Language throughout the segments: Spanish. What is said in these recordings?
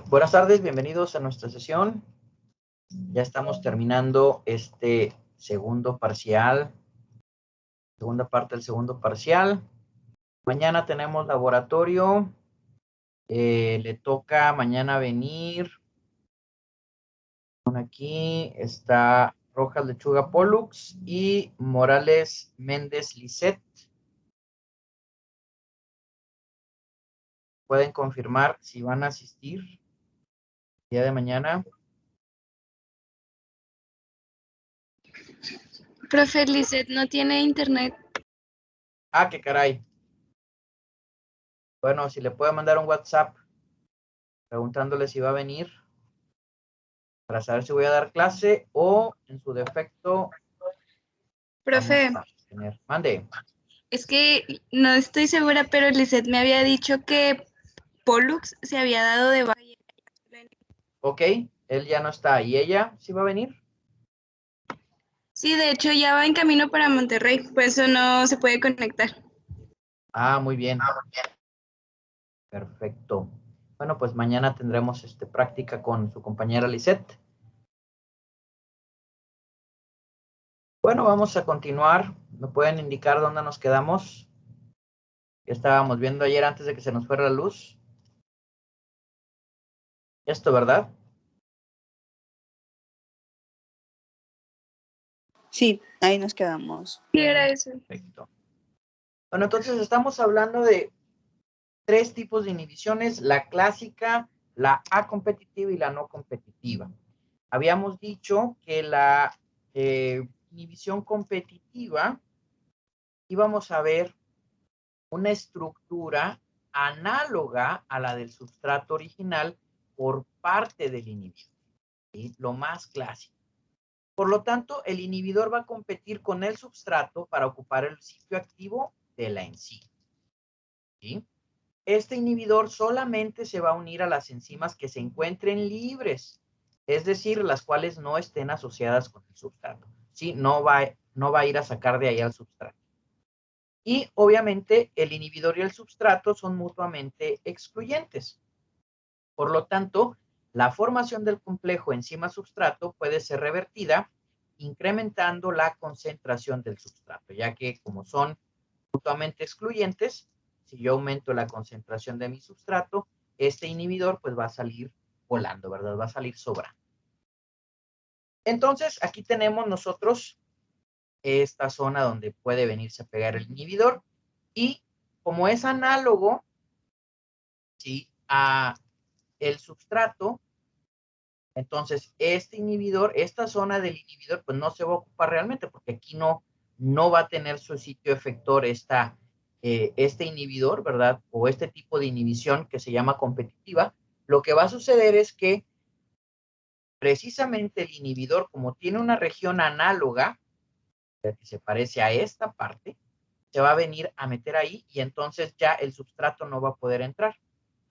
Buenas tardes, bienvenidos a nuestra sesión. Ya estamos terminando este segundo parcial, segunda parte del segundo parcial. Mañana tenemos laboratorio. Le toca mañana venir. Aquí está Rojas Lechuga Pollux y Morales Méndez Lisset. Pueden confirmar si van a asistir el día de mañana. Profe, Lisset no tiene internet. Ah, qué caray. Bueno, si le puede mandar un WhatsApp preguntándole si va a venir para saber si voy a dar clase o en su defecto Profe, vamos a tener. Mande. es que no estoy segura, pero Lisset me había dicho que Pollux se había dado de baja. Ok, él ya no está. ¿Y ella sí va a venir? Sí, de hecho ya va en camino para Monterrey, por eso no se puede conectar. Ah, muy bien. Perfecto. Bueno, pues mañana tendremos práctica con su compañera Lisette. Bueno, vamos a continuar. ¿Me pueden indicar dónde nos quedamos? ¿Qué estábamos viendo ayer antes de que se nos fuera la luz? Esto, ¿verdad? Sí, ahí nos quedamos. ¿Qué era eso? Perfecto. Bueno, entonces estamos hablando de tres tipos de inhibiciones, la clásica, la acompetitiva y la no competitiva. Habíamos dicho que la inhibición competitiva íbamos a ver una estructura análoga a la del substrato original por parte del inhibidor, ¿sí? Lo más clásico. Por lo tanto, el inhibidor va a competir con el substrato para ocupar el sitio activo de la enzima, ¿sí? Este inhibidor solamente se va a unir a las enzimas que se encuentren libres, es decir, las cuales no estén asociadas con el substrato, ¿sí? No va a ir a sacar de ahí al substrato. Y obviamente el inhibidor y el substrato son mutuamente excluyentes. Por lo tanto, la formación del complejo enzima-substrato puede ser revertida incrementando la concentración del substrato, ya que como son mutuamente excluyentes, si yo aumento la concentración de mi substrato, este inhibidor pues va a salir volando, ¿verdad? Va a salir sobrando. Entonces, aquí tenemos nosotros esta zona donde puede venirse a pegar el inhibidor y como es análogo, ¿sí? A el substrato, entonces este inhibidor, esta zona del inhibidor pues no se va a ocupar realmente porque aquí no va a tener su sitio efector este inhibidor, ¿verdad? O este tipo de inhibición que se llama competitiva. Lo que va a suceder es que precisamente el inhibidor, como tiene una región análoga, que se parece a esta parte, se va a venir a meter ahí y entonces ya el substrato no va a poder entrar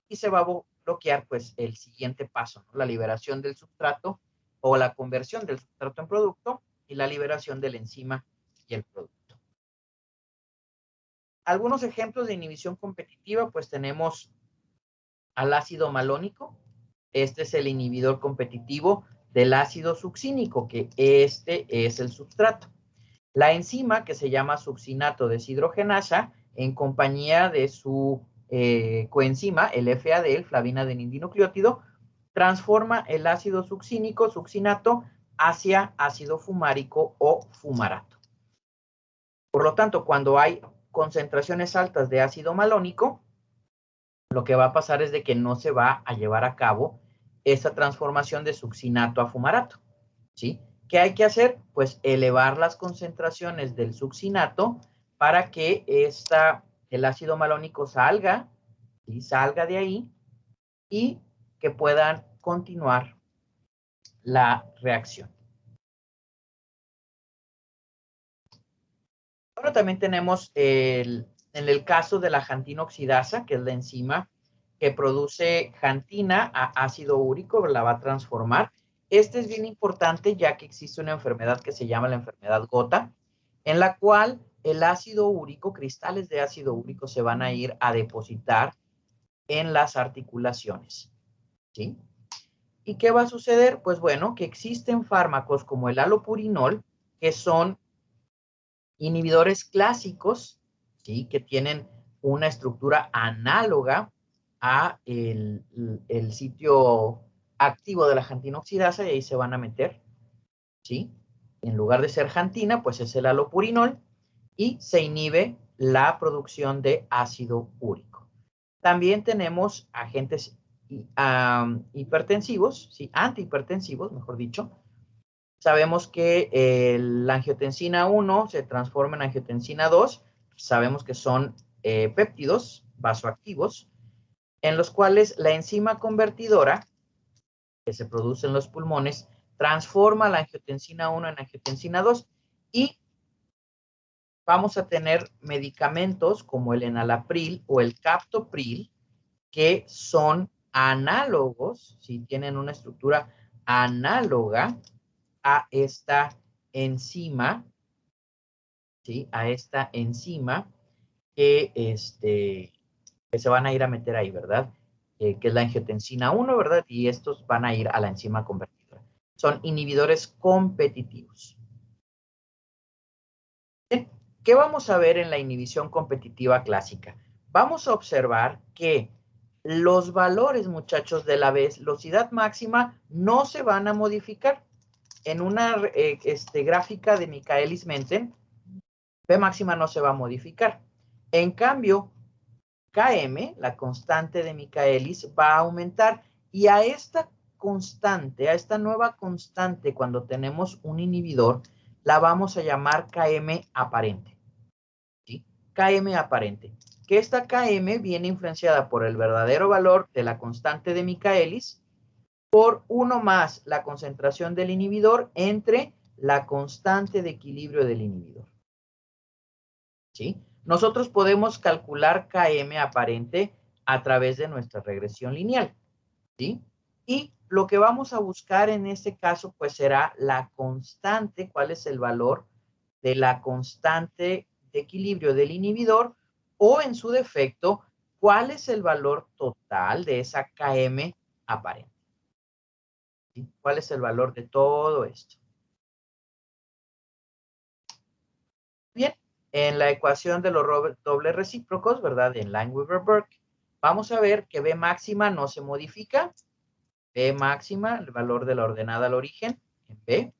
y se va a bloquear pues el siguiente paso, ¿no? La liberación del substrato o la conversión del substrato en producto y la liberación de la enzima y el producto. Algunos ejemplos de inhibición competitiva, pues tenemos al ácido malónico. Este es el inhibidor competitivo del ácido succínico, que este es el substrato. La enzima, que se llama succinato deshidrogenasa, en compañía de su coenzima, el FAD, el flavinadenildinucleótido, transforma el ácido succínico, succinato, hacia ácido fumárico o fumarato. Por lo tanto, cuando hay concentraciones altas de ácido malónico, lo que va a pasar es de que no se va a llevar a cabo esa transformación de succinato a fumarato, ¿sí? ¿Qué hay que hacer? Pues elevar las concentraciones del succinato para que el ácido malónico salga, ¿sí? Salga de ahí y que puedan continuar la reacción. Ahora también tenemos en el caso de la jantina oxidasa, que es la enzima que produce jantina a ácido úrico, la va a transformar. Este es bien importante ya que existe una enfermedad que se llama la enfermedad gota, en la cual el ácido úrico, cristales de ácido úrico se van a ir a depositar en las articulaciones, ¿sí? ¿Y qué va a suceder? Pues bueno, que existen fármacos como el halopurinol, que son inhibidores clásicos, ¿sí? Que tienen una estructura análoga a el sitio activo de la jantina oxidasa y ahí se van a meter, ¿sí? En lugar de ser jantina, pues es el halopurinol y se inhibe la producción de ácido úrico. También tenemos agentes hipertensivos, ¿sí? Antihipertensivos, mejor dicho. Sabemos que la angiotensina 1 se transforma en angiotensina 2. Sabemos que son péptidos vasoactivos, en los cuales la enzima convertidora que se produce en los pulmones transforma la angiotensina 1 en angiotensina 2 y vamos a tener medicamentos como el enalapril o el captopril que son análogos, si tienen una estructura análoga a esta enzima, ¿sí? A esta enzima que, que se van a ir a meter ahí, ¿verdad? Que es la angiotensina 1, ¿verdad? Y estos van a ir a la enzima convertidora. Son inhibidores competitivos. Bien, ¿qué vamos a ver en la inhibición competitiva clásica? Vamos a observar que los valores, muchachos, de la velocidad máxima no se van a modificar. En una gráfica de Michaelis-Menten, P máxima no se va a modificar. En cambio, Km, la constante de Michaelis, va a aumentar. Y a esta constante, a esta nueva constante, cuando tenemos un inhibidor, la vamos a llamar Km aparente. ¿Sí? Km aparente. Que esta Km viene influenciada por el verdadero valor de la constante de Michaelis por 1 más la concentración del inhibidor entre la constante de equilibrio del inhibidor. ¿Sí? Nosotros podemos calcular Km aparente a través de nuestra regresión lineal, ¿sí? Y lo que vamos a buscar en este caso, pues será la constante, cuál es el valor de la constante de equilibrio del inhibidor, o en su defecto, cuál es el valor total de esa Km aparente. ¿Sí? ¿Cuál es el valor de todo esto? Bien, en la ecuación de los dobles recíprocos, ¿verdad? En Lineweaver-Burke, vamos a ver que B máxima no se modifica. B máxima, el valor de la ordenada al origen, en B.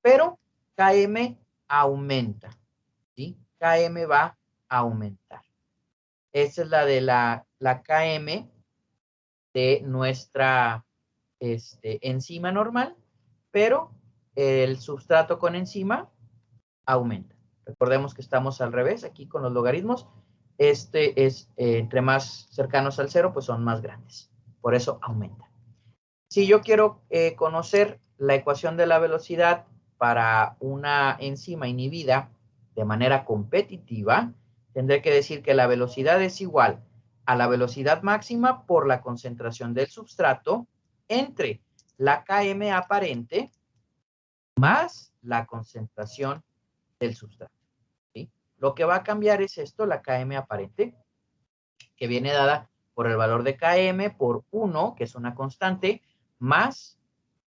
Pero Km aumenta, ¿sí? Km va a aumentar. Esa es la de la Km de nuestra enzima normal, pero el sustrato con enzima aumenta. Recordemos que estamos al revés aquí con los logaritmos. Entre más cercanos al cero, pues son más grandes. Por eso aumenta. Si yo quiero conocer la ecuación de la velocidad para una enzima inhibida de manera competitiva, tendré que decir que la velocidad es igual a la velocidad máxima por la concentración del substrato entre la Km aparente más la concentración del sustrato. ¿Sí? Lo que va a cambiar es esto, la Km aparente, que viene dada por el valor de Km por 1, que es una constante, más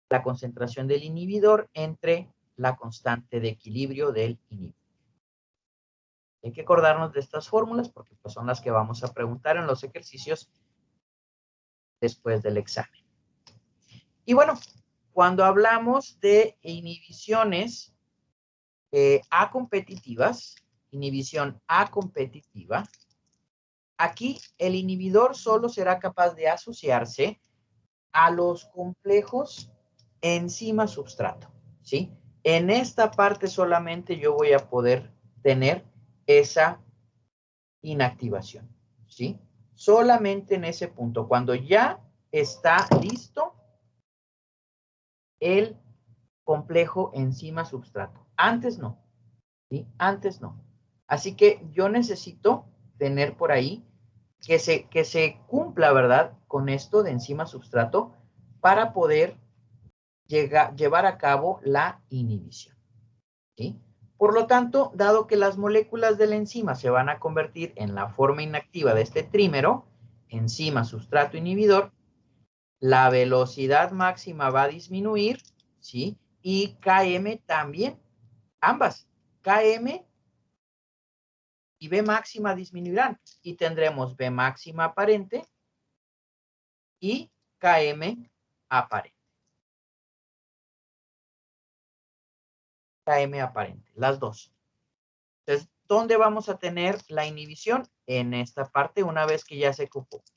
la concentración del inhibidor entre la constante de equilibrio del inhibidor. Hay que acordarnos de estas fórmulas porque pues, son las que vamos a preguntar en los ejercicios después del examen. Y bueno, cuando hablamos de inhibiciones acompetitivas, inhibición acompetitiva, aquí el inhibidor solo será capaz de asociarse a los complejos enzima-substrato, ¿sí? En esta parte solamente yo voy a poder tener esa inactivación, ¿sí? Solamente en ese punto, cuando ya está listo el complejo enzima-substrato. Antes no, ¿sí? Antes no. Así que yo necesito tener por ahí que se cumpla, ¿verdad? Con esto de enzima-substrato para poder llevar a cabo la inhibición. ¿Sí? Por lo tanto, dado que las moléculas de la enzima se van a convertir en la forma inactiva de este trímero, enzima, sustrato, inhibidor, la velocidad máxima va a disminuir, ¿sí? Y Km también, ambas, Km y V máxima disminuirán. Y tendremos V máxima aparente y Km aparente. Km aparente, las dos. Entonces, ¿dónde vamos a tener la inhibición? En esta parte, una vez que ya se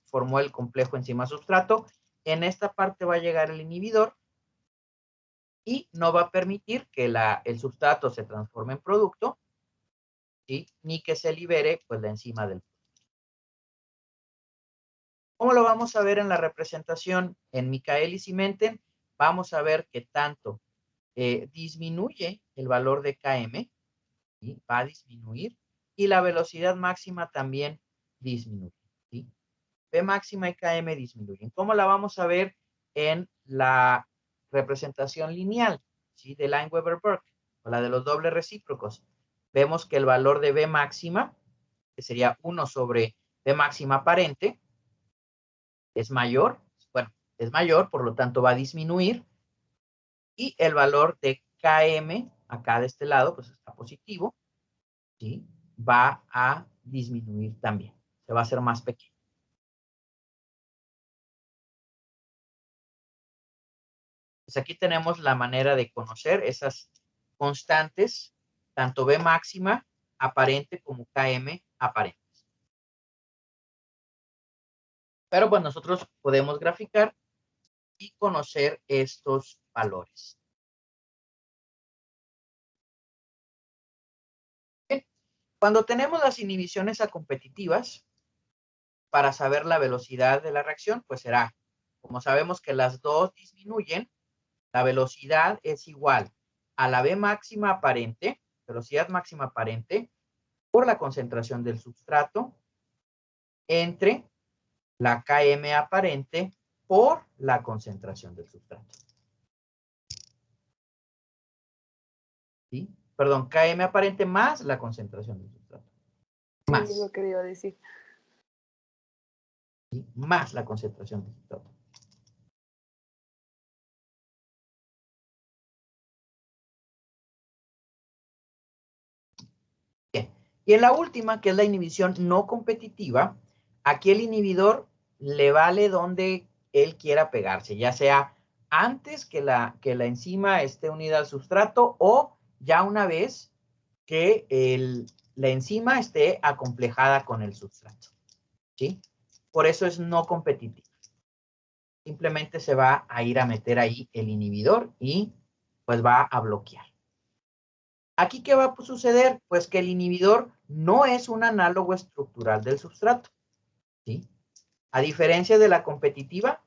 formó el complejo enzima-substrato, en esta parte va a llegar el inhibidor y no va a permitir que el sustrato se transforme en producto, ¿sí? Ni que se libere pues, la enzima del producto. ¿Cómo lo vamos a ver en la representación en Michaelis y Menten? Vamos a ver que tanto disminuye el valor de Km, ¿sí? Va a disminuir, y la velocidad máxima también disminuye, ¿sí? V máxima y Km disminuyen. ¿Cómo la vamos a ver en la representación lineal, ¿sí? De Lineweaver-Burke, o la de los dobles recíprocos? Vemos que el valor de V máxima, que sería 1 sobre V máxima aparente, es mayor, bueno, es mayor, por lo tanto va a disminuir, y el valor de Km, acá de este lado, pues está positivo, ¿sí? Va a disminuir también, se va a hacer más pequeño. Pues aquí tenemos la manera de conocer esas constantes, tanto V máxima aparente como Km aparente. Pero pues nosotros podemos graficar y conocer estos valores. Bien. Cuando tenemos las inhibiciones acompetitivas, para saber la velocidad de la reacción, pues será, como sabemos que las dos disminuyen, la velocidad es igual a la V máxima aparente, velocidad máxima aparente, por la concentración del substrato, entre la Km aparente por la concentración del sustrato. ¿Sí? Perdón, Km aparente más la concentración del sustrato. Más. Sí, lo que iba a decir. ¿Sí? Más la concentración del sustrato. Bien. Y en la última, que es la inhibición no competitiva, aquí el inhibidor le vale donde él quiera pegarse, ya sea antes que la enzima esté unida al sustrato o ya una vez que la enzima esté acomplejada con el sustrato, ¿sí? Por eso es no competitiva. Simplemente se va a ir a meter ahí el inhibidor y pues va a bloquear. Aquí, ¿qué va a suceder? Pues que el inhibidor no es un análogo estructural del sustrato, ¿sí? A diferencia de la competitiva,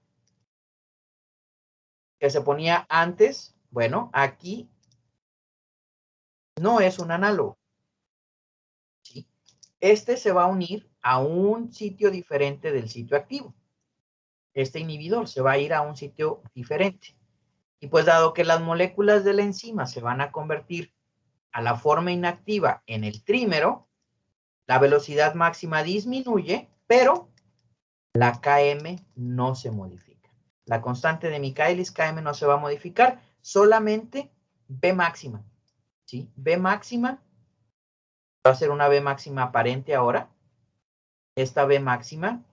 que se ponía antes, bueno, aquí no es un análogo, ¿sí? Este se va a unir a un sitio diferente del sitio activo. Este inhibidor se va a ir a un sitio diferente. Y pues dado que las moléculas de la enzima se van a convertir a la forma inactiva en el trímero, la velocidad máxima disminuye, pero la Km no se modifica. La constante de Michaelis, Km, no se va a modificar, solamente V máxima, ¿sí? V máxima va a ser una V máxima aparente ahora. Esta V máxima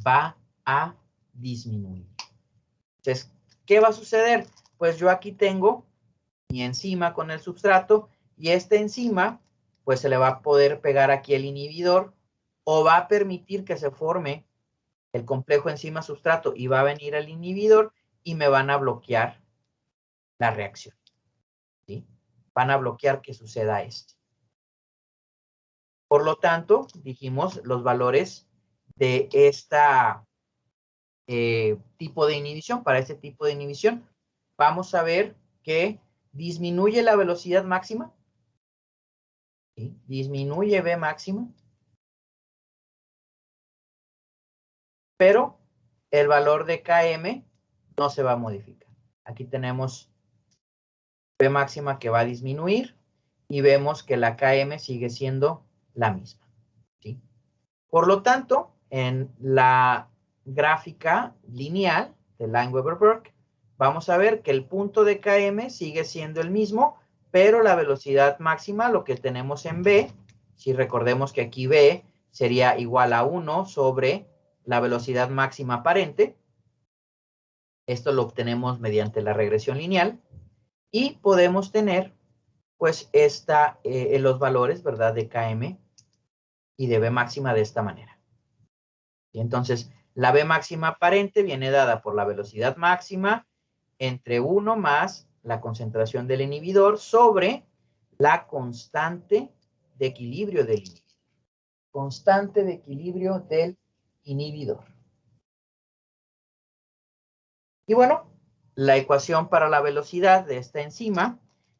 va a disminuir. Entonces, ¿qué va a suceder? Pues yo aquí tengo mi enzima con el substrato y esta enzima, pues se le va a poder pegar aquí el inhibidor o va a permitir que se forme el complejo enzima-substrato y va a venir el inhibidor y me van a bloquear la reacción, ¿sí? Van a bloquear que suceda esto. Por lo tanto, dijimos los valores de esta tipo de inhibición, para este tipo de inhibición, vamos a ver que disminuye la velocidad máxima, ¿sí? Disminuye V máxima, pero el valor de Km no se va a modificar. Aquí tenemos V máxima que va a disminuir y vemos que la Km sigue siendo la misma, ¿sí? Por lo tanto, en la gráfica lineal de Lange-Weber-Burke, vamos a ver que el punto de Km sigue siendo el mismo, pero la velocidad máxima, lo que tenemos en B, si recordemos que aquí B sería igual a 1 sobre la velocidad máxima aparente. Esto lo obtenemos mediante la regresión lineal. Y podemos tener, pues, los valores, ¿verdad?, de Km y de B máxima de esta manera. Y entonces, la B máxima aparente viene dada por la velocidad máxima entre 1 más la concentración del inhibidor sobre la constante de equilibrio del inhibidor. Constante de equilibrio del inhibidor. Y bueno, la ecuación para la velocidad de esta enzima,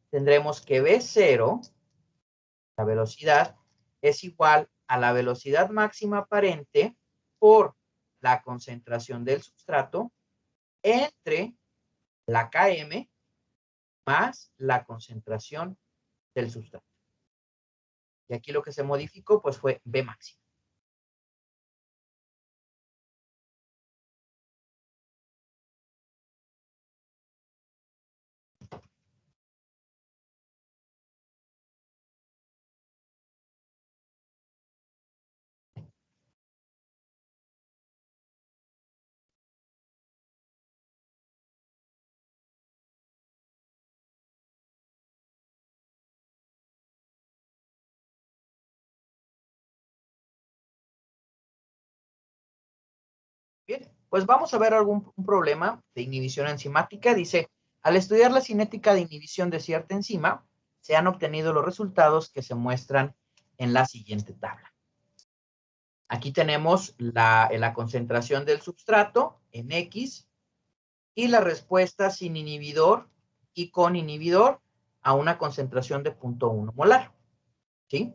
tendremos que V0, la velocidad, es igual a la velocidad máxima aparente por la concentración del sustrato entre la Km más la concentración del sustrato. Y aquí lo que se modificó, pues, fue B máximo. Bien, pues vamos a ver un problema de inhibición enzimática. Dice, al estudiar la cinética de inhibición de cierta enzima, se han obtenido los resultados que se muestran en la siguiente tabla. Aquí tenemos la concentración del substrato en X y la respuesta sin inhibidor y con inhibidor a una concentración de 0.1 molar. ¿Sí?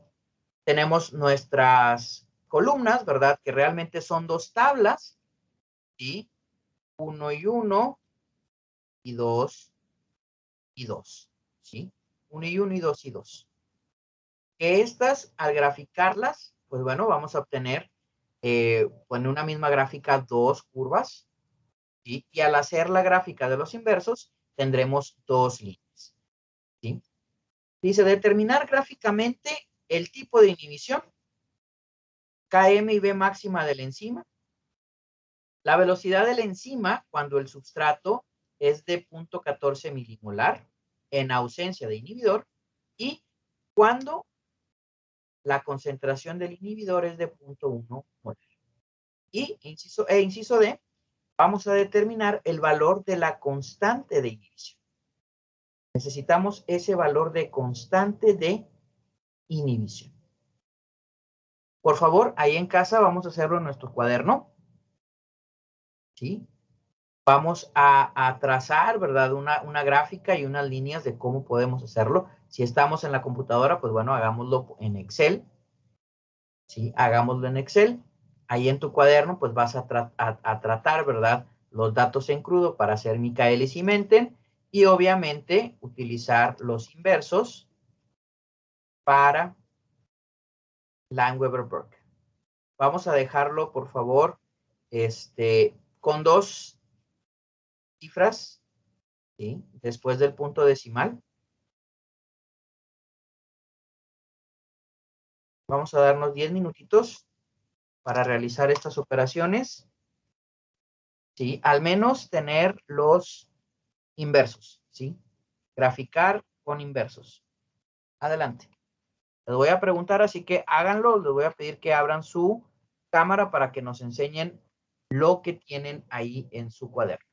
Tenemos nuestras columnas, ¿verdad? Que realmente son dos tablas, ¿sí? 1 y 1 y 2 y 2, ¿sí? 1 y 1 y 2 y 2. Que estas, al graficarlas, pues bueno, vamos a obtener en una misma gráfica dos curvas, ¿sí? Y al hacer la gráfica de los inversos, tendremos dos líneas, ¿sí? Dice, determinar gráficamente el tipo de inhibición, Km y B máxima de la enzima, la velocidad de la enzima cuando el substrato es de 0.14 milimolar en ausencia de inhibidor y cuando la concentración del inhibidor es de 0.1 molar. Y inciso D, vamos a determinar el valor de la constante de inhibición. Necesitamos ese valor de constante de inhibición. Por favor, ahí en casa vamos a hacerlo en nuestro cuaderno. ¿Sí? Vamos a trazar, ¿verdad? Una gráfica y unas líneas de cómo podemos hacerlo. Si estamos en la computadora, pues bueno, hagámoslo en Excel. ¿Sí? Hagámoslo en Excel. Ahí en tu cuaderno, pues vas a tratar, ¿verdad? Los datos en crudo para hacer Michaelis y Menten. Y obviamente utilizar los inversos para Lange-Weber-Burke. Vamos a dejarlo, por favor, con dos cifras, ¿sí? Después del punto decimal. Vamos a darnos 10 minutitos para realizar estas operaciones, ¿sí? Al menos tener los inversos, ¿sí? Graficar con inversos. Adelante. Les voy a preguntar, así que háganlo. Les voy a pedir que abran su cámara para que nos enseñen lo que tienen ahí en su cuaderno.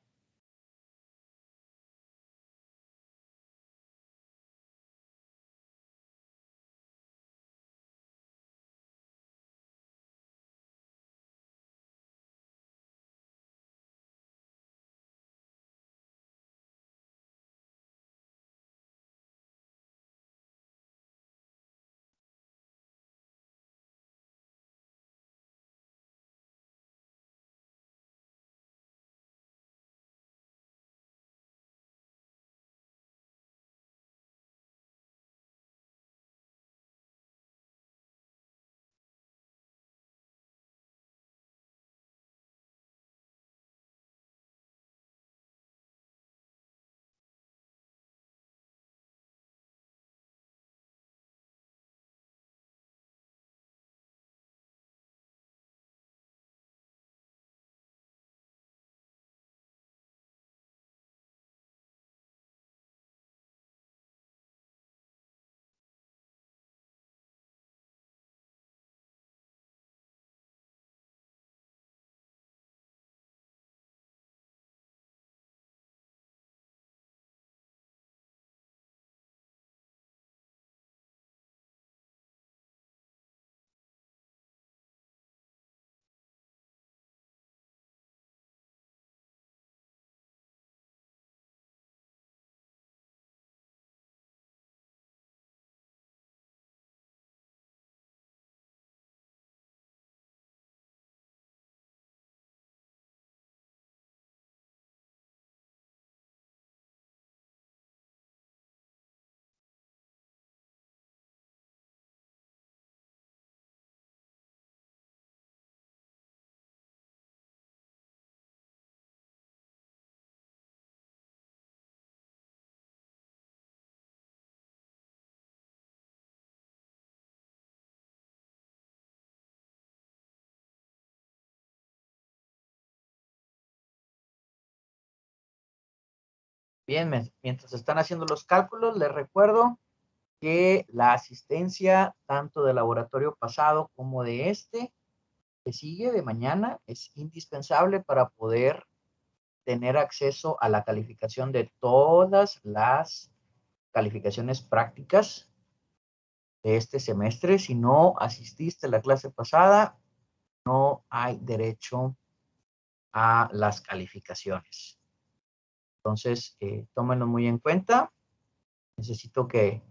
Bien, mientras están haciendo los cálculos, les recuerdo que la asistencia tanto del laboratorio pasado como de este que sigue de mañana es indispensable para poder tener acceso a la calificación de todas las calificaciones prácticas de este semestre. Si no asististe a la clase pasada, no hay derecho a las calificaciones. Entonces, tómenlo muy en cuenta. Necesito que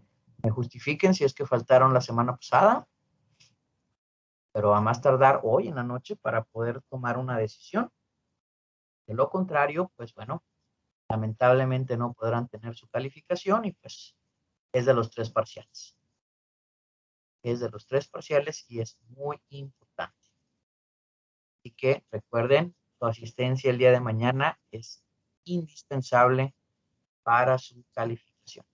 me justifiquen si es que faltaron la semana pasada, pero a más tardar hoy en la noche para poder tomar una decisión. De lo contrario, pues bueno, lamentablemente no podrán tener su calificación y pues es de los 3 parciales. Es de los 3 parciales y es muy importante. Así que recuerden, su asistencia el día de mañana es indispensable para su calificación.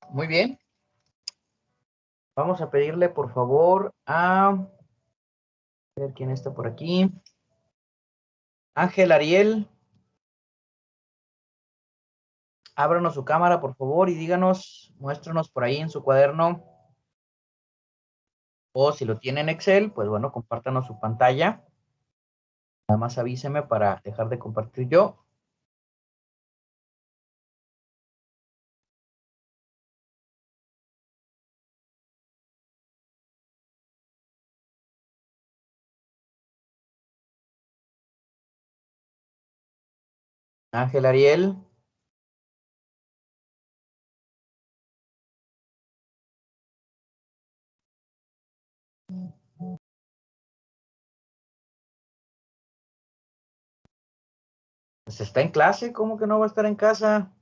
Muy bien. Vamos a pedirle, por favor, a ver quién está por aquí. Ángel Ariel. Ábranos su cámara, por favor, y díganos, muéstranos por ahí en su cuaderno. O si lo tiene en Excel, pues bueno, compártanos su pantalla. Nada más avíseme para dejar de compartir yo. Ángel Ariel. Pues está en clase, ¿cómo que no va a estar en casa?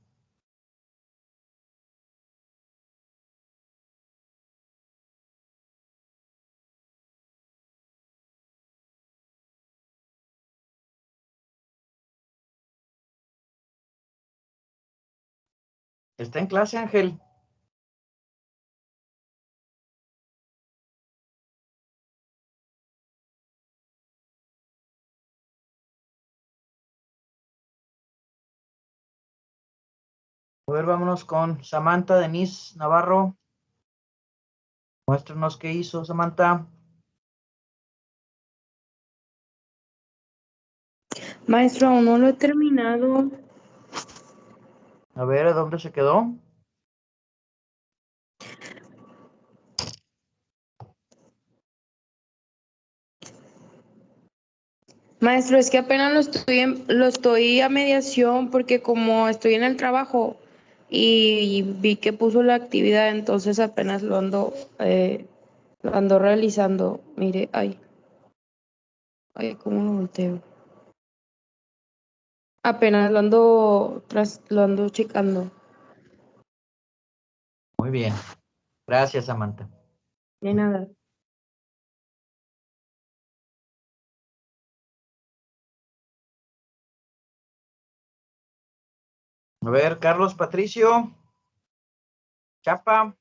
Está en clase, Ángel. A ver, vámonos con Samantha Denise Navarro. Muéstranos qué hizo, Samantha. Maestro, aún no lo he terminado. A ver, ¿a dónde se quedó? Maestro, es que apenas lo estoy a mediación porque como estoy en el trabajo y vi que puso la actividad, entonces apenas lo ando realizando. Mire, cómo lo volteo. Apenas lo ando checando. Muy bien. Gracias, Samantha. De nada. A ver, Carlos Patricio. Chapa.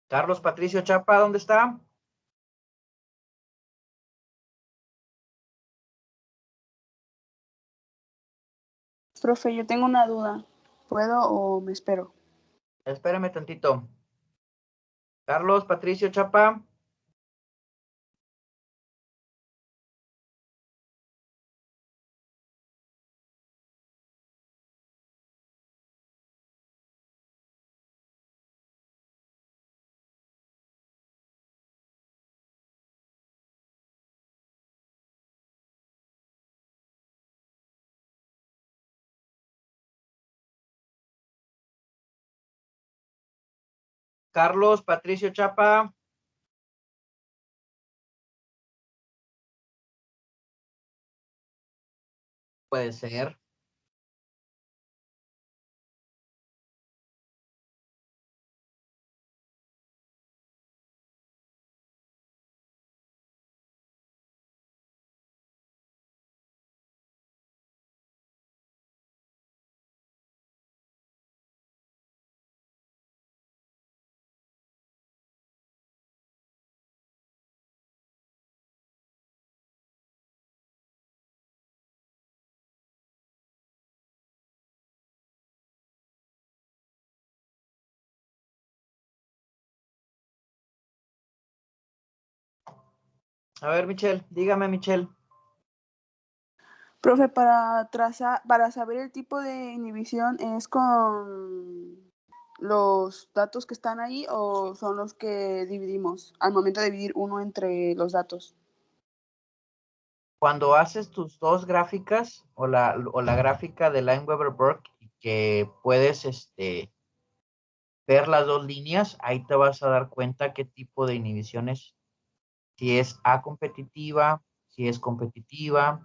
Carlos Patricio Chapa, ¿dónde está? Profe, yo tengo una duda. ¿Puedo o me espero? Espérame tantito. Carlos Patricio Chapa. Carlos Patricio Chapa. Puede ser. A ver, Michelle, dígame, Michelle. Profe, para saber el tipo de inhibición, ¿es con los datos que están ahí o son los que dividimos al momento de dividir uno entre los datos? Cuando haces tus dos gráficas o la gráfica de Lineweaver-Burke que puedes ver las dos líneas, ahí te vas a dar cuenta qué tipo de inhibiciones, si es A competitiva, si es competitiva,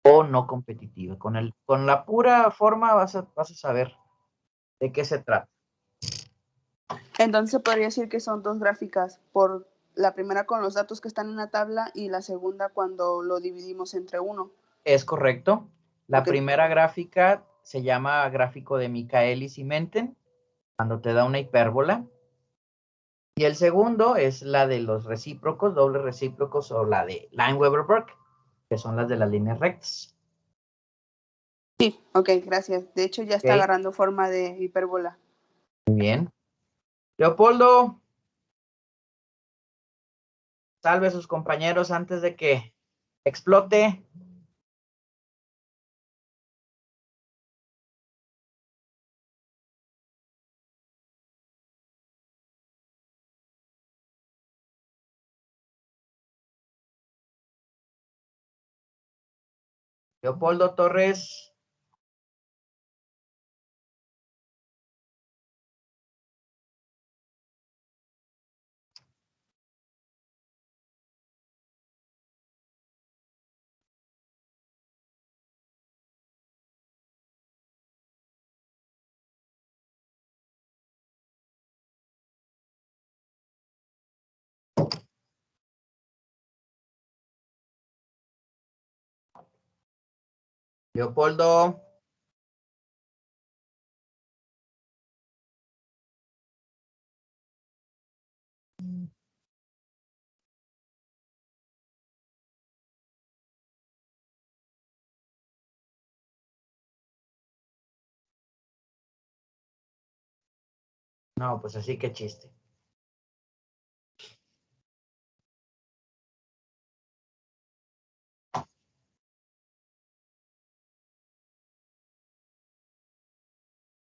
o no competitiva. Con la pura forma vas a saber de qué se trata. Entonces se podría decir que son dos gráficas, por la primera con los datos que están en la tabla y la segunda cuando lo dividimos entre uno. Es correcto. La Ok. primera gráfica se llama gráfico de Michaelis y Menten, cuando te da una hipérbola. Y el segundo es la de los recíprocos, dobles recíprocos, o la de Lineweaver-Burke, que son las de las líneas rectas. Sí, ok, gracias. De hecho ya está Ok, agarrando forma de hipérbola. muy bien. Leopoldo, salve a sus compañeros antes de que explote. Leopoldo Torres. Leopoldo. No, pues así que chiste.